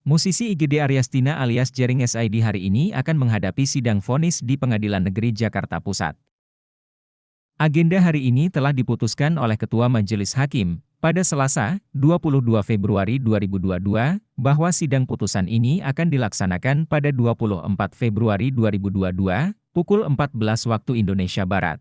Musisi IGD Aryastina alias Jering SID hari ini akan menghadapi sidang vonis di Pengadilan Negeri Jakarta Pusat. Agenda hari ini telah diputuskan oleh Ketua Majelis Hakim pada Selasa, 22 Februari 2022, bahwa sidang putusan ini akan dilaksanakan pada 24 Februari 2022, pukul 14 waktu Indonesia Barat.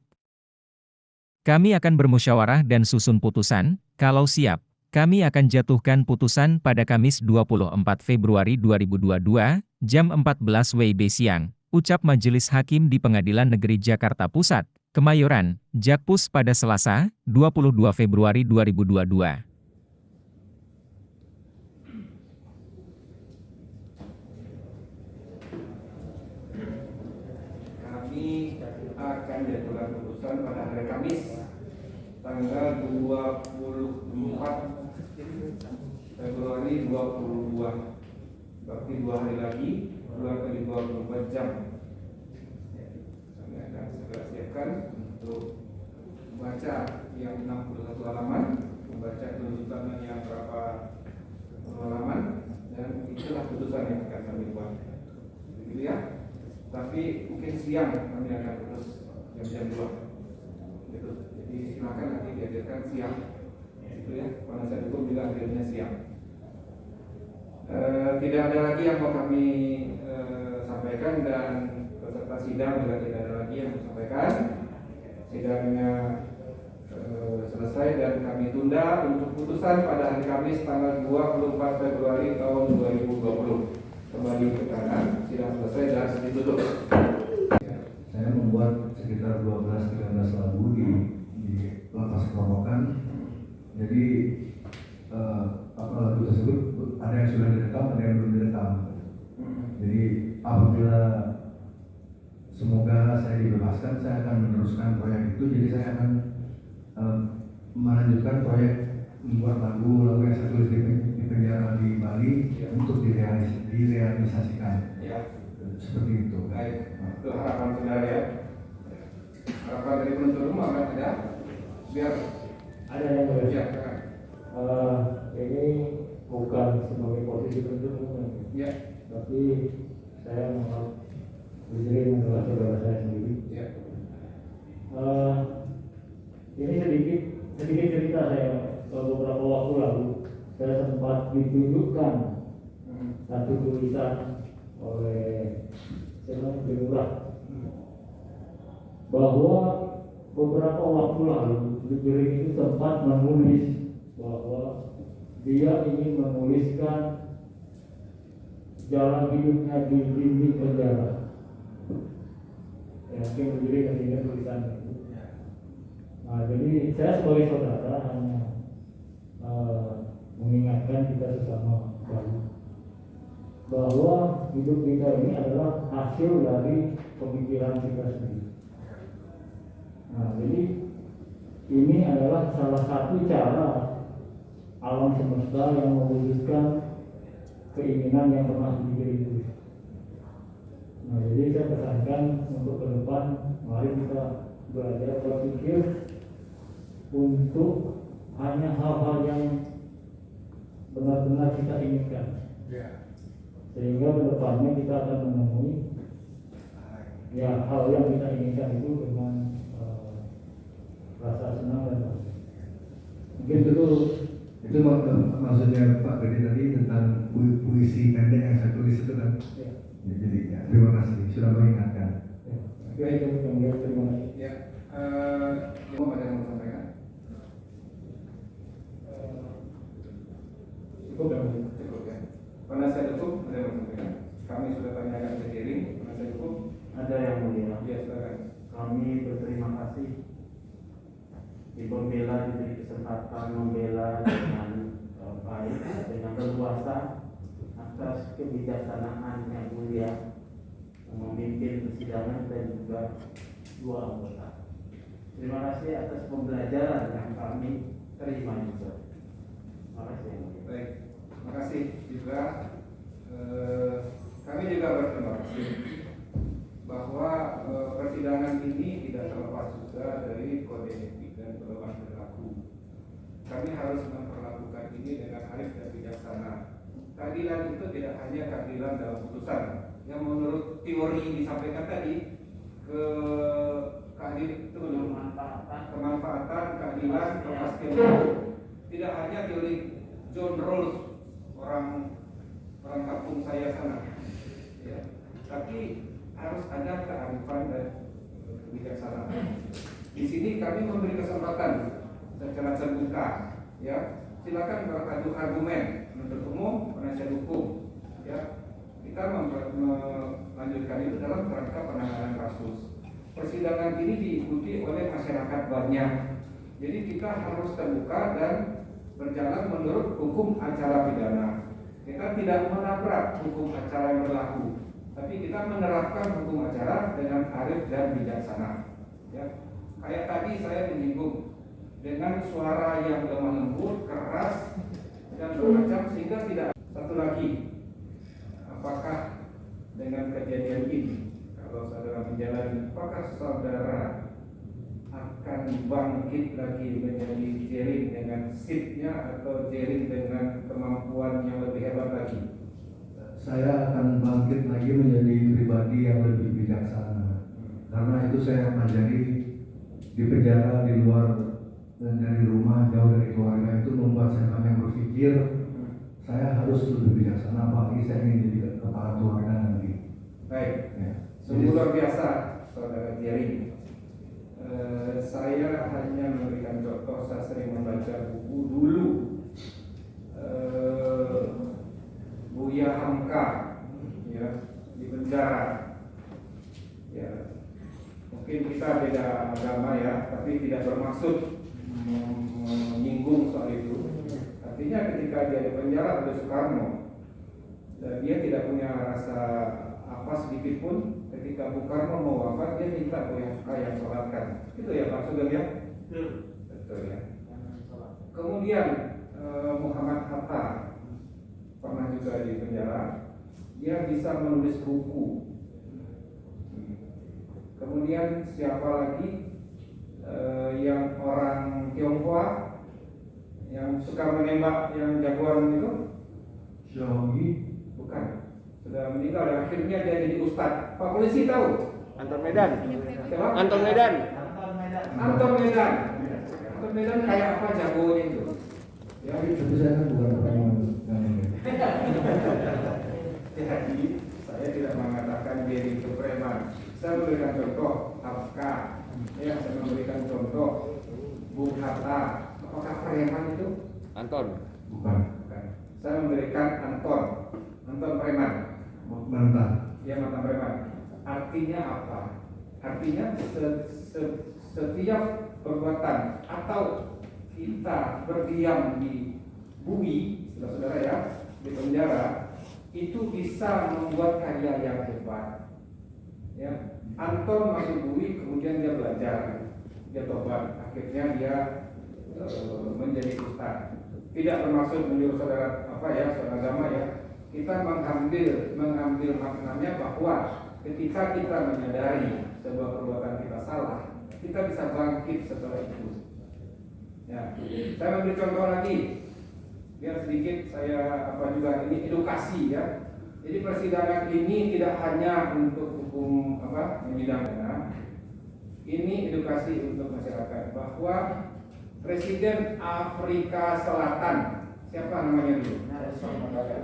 Kami akan bermusyawarah dan susun putusan, kalau siap. Kami akan jatuhkan putusan pada Kamis 24 Februari 2022, jam 14 WIB siang, ucap Majelis Hakim di Pengadilan Negeri Jakarta Pusat, Kemayoran, Jakpus pada Selasa, 22 Februari 2022. Kami akan jatuhkan putusan pada hari Kamis, tanggal 24 Februari 2022, berarti 2 hari lagi, 2 kali 24 jam. Kami akan segera siapkan untuk membaca yang 61 halaman, membaca tuntutan yang berapa halaman, dan itulah putusan yang akan kami buat. Begitu ya. Tapi mungkin siang kami akan putus jam 2. Gitu. Jadi silakan nanti dihadirkan siang. Itu ya, penasihat hukum juga hadirnya siang. Tidak ada lagi yang mau kami sampaikan, dan peserta sidang juga tidak ada lagi yang mau sampaikan. Sidangnya selesai dan kami tunda untuk putusan pada hari Kamis tanggal 24 Februari tahun 2020. Kembali ke kanan, sidang selesai dan ditutup. Saya membuat sekitar 12-13 lagu di lapas Kerobokan. Jadi lagu tersebut ada yang sudah direkam, ada yang belum direkam. Jadi apabila semoga saya dibebaskan, saya akan meneruskan proyek itu. Jadi saya akan melanjutkan proyek membuat lagu yang saya tulis di penjara di Bali untuk direalisasikan. Ya. Seperti itu. Baik, itu harapan saudara ya. Harapan dari penuntut umum akan tidak? Biar ada yang boleh. Ya, ini bukan sebagai posisi penuntut umum, ya, tapi saya mau berdiri adalah saudara saya sendiri. ya. Ini sedikit cerita saya. Beberapa waktu lalu saya sempat ditunjukkan satu tulisan oleh Senang Lurah bahwa beberapa waktu lalu Jering itu sempat menulis bahwa dia ingin menuliskan jalan hidupnya di dinding penjara. Ya, mungkin Jering ketinggalan tulisan itu. Nah, jadi saya sebagai saudara hanya mengingatkan kita sesama bahwa hidup kita ini adalah hasil dari pemikiran kita sendiri. Nah, jadi ini adalah salah satu cara alam semesta yang mewujudkan keinginan yang pernah diberi. Nah, jadi saya pesankan untuk ke depan, mari kita belajar berpikir untuk hanya hal-hal yang benar-benar kita inginkan. Ya. Sehingga ke depannya kita akan menemui ya hal yang kita inginkan itu dengan rasa senang dan bahagia. Mungkin Itu maksudnya Pak Gede tadi tentang puisi pendek yang saya tulis itu kan. ya. Jadi ya, terima kasih sudah mengingatkan. Ya, itu yang terima kasih. Ya. Mau ada yang mau sampaikan? Cukup ya. Penasihat hukum ada yang mau sampaikan? Kami sudah tanyakan ke Jering. Penasihat hukum Ada yang mulia. ya, silakan. Kami berterima kasih dibela diberi kesempatan membela dengan baik, dengan leluasa atas kebijaksanaan yang mulia memimpin persidangan dan juga dua anggota. Terima kasih atas pembelajaran yang kami terima juga. Terima kasih yang mulia. Baik, terima kasih juga. Kami juga berterima kasih bahwa persidangan ini tidak terlepas juga dari kode etik dan pedoman perilaku. Kami harus memperlakukan ini dengan arif dan bijaksana. keadilan itu tidak hanya keadilan dalam putusan. Yang menurut teori yang disampaikan tadi, keadilan itu kemanfaatan, keadilan, kepastian hukum. Tidak hanya teori John Rawls, orang kampung saya sana, ya. Tapi harus ada kearifan dan kebijaksanaan. Di sini kami memberi kesempatan secara terbuka, ya. Silakan beradu argumen, menuntut umum, penasihat hukum, ya. Kita melanjutkan itu dalam kerangka penanganan kasus. Persidangan ini diikuti oleh masyarakat banyak, jadi kita harus terbuka dan berjalan menurut hukum acara pidana. Kita tidak menabrak hukum acara yang berlaku, tapi kita menerapkan hukum acara dengan arif dan bijaksana. Ya, kayak tadi saya menyinggung dengan suara yang lemah lembut, keras dan bermacam sehingga tidak. Satu lagi, apakah dengan kejadian ini, kalau saudara menjalani, apakah saudara akan bangkit lagi menjadi jering dengan sipnya atau jering dengan kemampuan yang lebih hebat lagi? Saya akan bangkit lagi menjadi pribadi yang lebih bijaksana. Karena itu saya pelajari di penjara, di luar dan dari rumah, jauh dari keluarga, itu membuat saya banyak berpikir saya harus lebih bijaksana, apalagi saya ingin jadi kepala keluarga nanti. Baik, Ya. sungguh luar biasa saudara Jerry. Saya hanya memberikan contoh, saya sering membaca buku dulu. Buya Hamka, ya, di penjara. Ya, mungkin kita beda agama ya, tapi tidak bermaksud menyinggung soal itu. Artinya ketika dia di penjara oleh Soekarno, dan dia tidak punya rasa apa sedikit pun. Ketika Bung Karno mau wafat, dia minta Buya Hamka yang sholatkan. Itu ya Pak Sugeng ya? Betul ya. Kemudian Muhammad Hatta pernah juga di penjara. Dia bisa menulis buku. Kemudian siapa lagi yang orang Tionghoa yang suka menembak, yang jagoan itu? Xiaomi. Bukan, sudah meninggal dan akhirnya dia jadi ustadz. Pak polisi tahu? Anton Medan. Siapa? Anton Medan. Anton Medan. Anton Medan kayak apa jagonya itu? Ya, Tapi saya kan bukan orang yang jadi saya tidak mengatakan diri itu preman. Saya memberikan contoh Hamka, ya, saya memberikan contoh Bung Hatta. Apakah preman itu? Anton. bukan Bukan. Saya memberikan Anton preman. mantan. Dia mantan preman. Artinya apa? Artinya setiap perbuatan atau kita berdiam di bui, saudara-saudara ya, di penjara, itu bisa membuat karya yang hebat. Ya, Anton masuk bui, kemudian dia belajar, dia tobat, akhirnya dia menjadi ustaz. Tidak bermaksud menyuruh saudara saudara agama ya. Kita mengambil maknanya bahwa ketika kita menyadari sebuah perbuatan kita salah, kita bisa bangkit setelah itu. Ya, saya memberi contoh lagi, biar sedikit saya juga ini edukasi ya. Jadi persidangan ini tidak hanya untuk hukum menyidangkan, ini edukasi untuk masyarakat bahwa Presiden Afrika Selatan, siapa namanya dulu?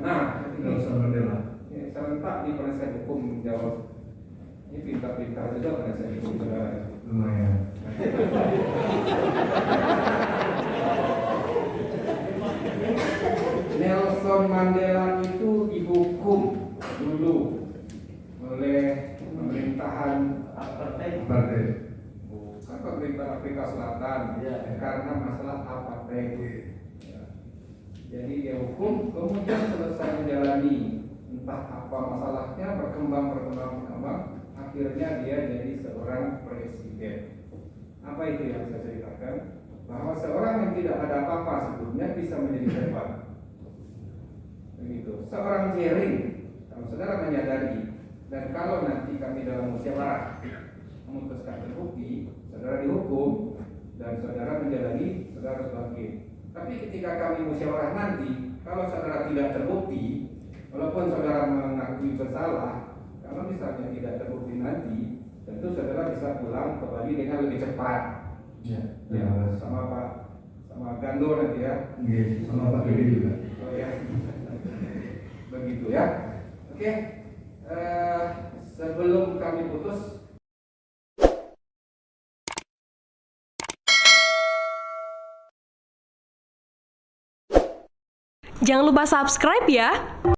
Nah, Nelson Mandela. ini serentak di penasihat hukum jawab. Ini pintar-pintar juga penasihat hukum saudara. Lumayan. Nelson Mandela itu dihukum dulu oleh pemerintahan Apartheid. bukan pemerintah Afrika Selatan karena masalah apartheid. Ya. Jadi dia hukum, kemudian selesai menjalani entah apa masalahnya, berkembang, akhirnya dia jadi seorang presiden. Apa itu yang saya ceritakan? Bahwa seorang yang tidak ada apa-apa sebelumnya bisa menjadi hebat. Begitu. Seorang jering, kalau saudara menyadari, dan kalau nanti kami dalam musyawarah memutuskan terbukti, saudara dihukum dan saudara menjalani, saudara harus bangkit. Tapi ketika kami musyawarah nanti, kalau saudara tidak terbukti, Walaupun saudara mengakui bersalah, kalau misalnya tidak terbukti nanti, tentu saudara bisa pulang ke Bali dengan lebih cepat. Ya, Ya, sama Pak, sama Gando nanti ya. Iya, sama Pak Dede juga. Oh ya, begitu ya. Oke, sebelum kami putus, Jangan lupa subscribe ya.